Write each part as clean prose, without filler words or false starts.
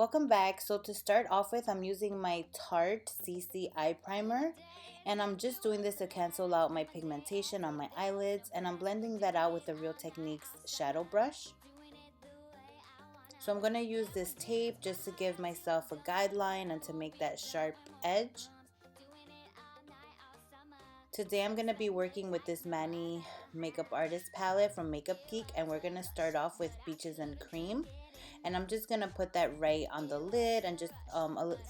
Welcome back. So to start off with, I'm using my Tarte CC eye primer, and I'm just doing this to cancel out my pigmentation on my eyelids, and I'm blending that out with the Real Techniques shadow brush. So I'm going to use this tape just to give myself a guideline and to make that sharp edge. Today I'm going to be working with this Manny makeup artist palette from Makeup Geek, and we're going to start off with Peaches and Cream. And I'm just going to put that right on the lid and just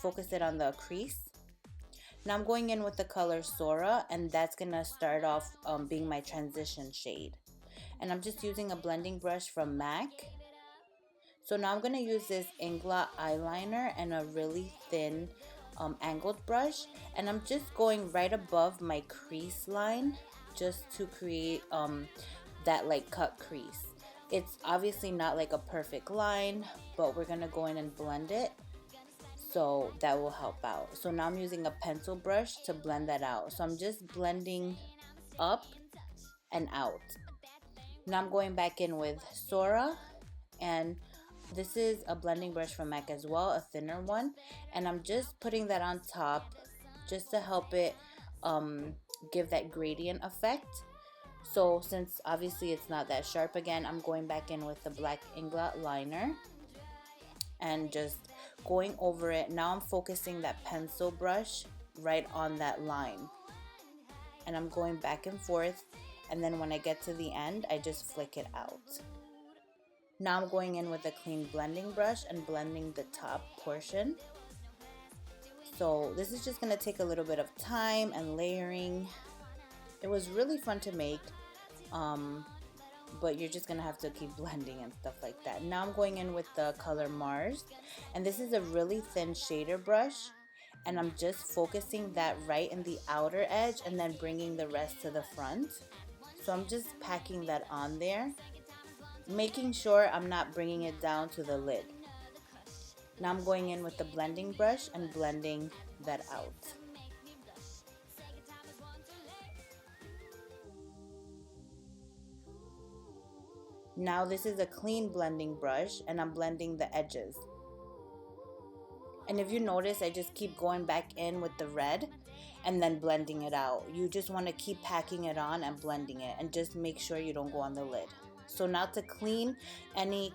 focus it on the crease. Now I'm going in with the color Sora, and that's going to start off being my transition shade. And I'm just using a blending brush from MAC. So now I'm going to use this Inglot eyeliner and a really thin angled brush, and I'm just going right above my crease line just to create that like cut crease. It's obviously not like a perfect line, but we're gonna go in and blend it, so that will help out. So now I'm using a pencil brush to blend that out. So I'm just blending up and out. Now I'm going back in with Sora, and this is a blending brush from MAC as well, a thinner one, and I'm just putting that on top just to help it give that gradient effect. So since obviously it's not that sharp, again, I'm going back in with the black Inglot liner and just going over it. Now I'm focusing that pencil brush right on that line, and I'm going back and forth, and then when I get to the end, I just flick it out. Now I'm going in with a clean blending brush and blending the top portion. So this is just going to take a little bit of time and layering. It was really fun to make, but you're just going to have to keep blending and stuff like that. Now I'm going in with the color Mars, and this is a really thin shader brush, and I'm just focusing that right in the outer edge and then bringing the rest to the front. So I'm just packing that on there, making sure I'm not bringing it down to the lid. Now I'm going in with the blending brush and blending that out. Now this is a clean blending brush, and I'm blending the edges. And if you notice, I just keep going back in with the red and then blending it out. You just want to keep packing it on and blending it, and just make sure you don't go on the lid. So now to clean any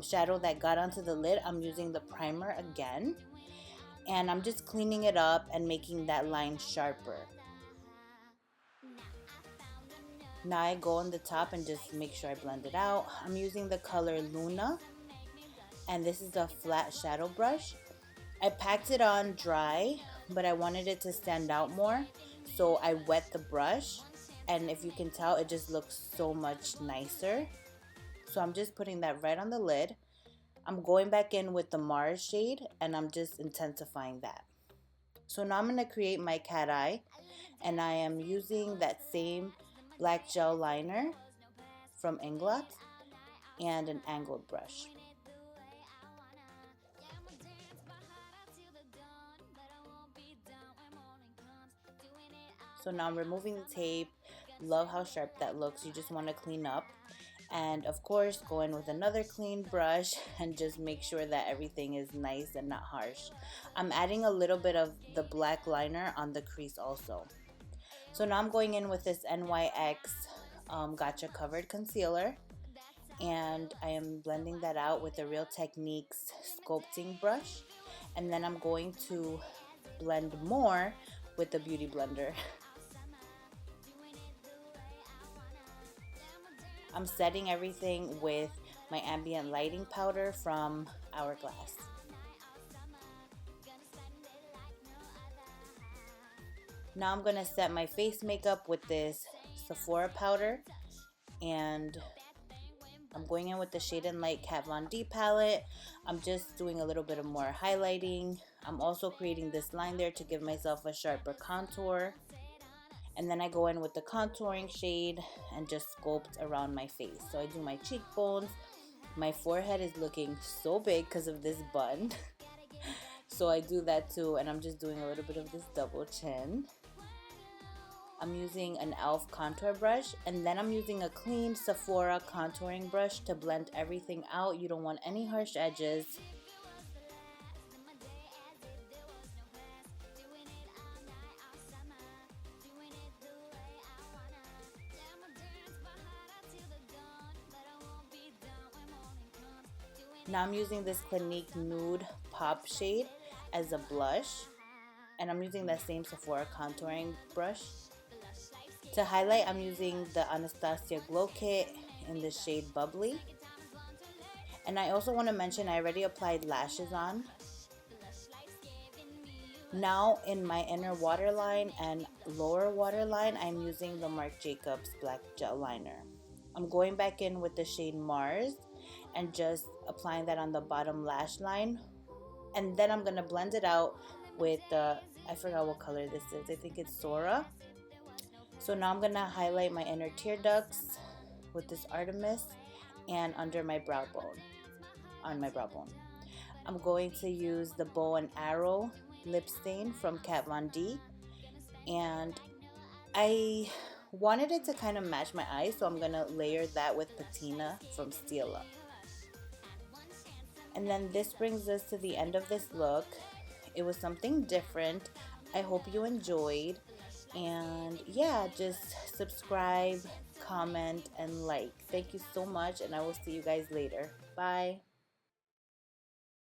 shadow that got onto the lid, I'm using the primer again, and I'm just cleaning it up and making that line sharper. Now I go on the top and just make sure I blend it out. I'm using the color Luna, and this is a flat shadow brush. I packed it on dry, but I wanted it to stand out more, so I wet the brush, and if you can tell, it just looks so much nicer. So I'm just putting that right on the lid. I'm going back in with the Mars shade, and I'm just intensifying that. So now I'm going to create my cat eye, and I am using that same black gel liner from Inglot and an angled brush. So now I'm removing the tape. Love how sharp that looks. You just want to clean up, and of course go in with another clean brush and just make sure that everything is nice and not harsh. I'm adding a little bit of the black liner on the crease also. So now I'm going in with this NYX Gotcha Covered Concealer, and I am blending that out with the Real Techniques sculpting brush, and then I'm going to blend more with the Beauty Blender. I'm setting everything with my Ambient lighting powder from Hourglass. Now I'm going to set my face makeup with this Sephora powder, and I'm going in with the Shade and Light Kat Von D palette. I'm just doing a little bit of more highlighting. I'm also creating this line there to give myself a sharper contour. And then I go in with the contouring shade and just sculpt around my face. So I do my cheekbones. My forehead is looking so big because of this bun. So I do that too, and I'm just doing a little bit of this double chin. I'm using an e.l.f. contour brush, and then I'm using a clean Sephora contouring brush to blend everything out. You don't want any harsh edges. Now I'm using this Clinique Nude Pop shade as a blush. And I'm using that same Sephora contouring brush. To highlight, I'm using the Anastasia Glow Kit in the shade Bubbly. And I also want to mention I already applied lashes on. Now in my inner waterline and lower waterline, I'm using the Marc Jacob Black gel liner. I'm going back in with the shade Mars and just applying that on the bottom lash line. And then I'm going to blend it out with the, I forgot what color this is. I think it's Sora. So now I'm going to highlight my inner tear ducts with this Artemis and under my brow bone, on my brow bone. I'm going to use the Bow and Arrow lip stain from Kat Von D, and I wanted it to kind of match my eyes, so I'm gonna layer that with Patina from Stila. And then this brings us to the end of this look. It was something different. I hope you enjoyed, and yeah, just subscribe, comment, and like. Thank you so much, and I will see you guys later. Bye.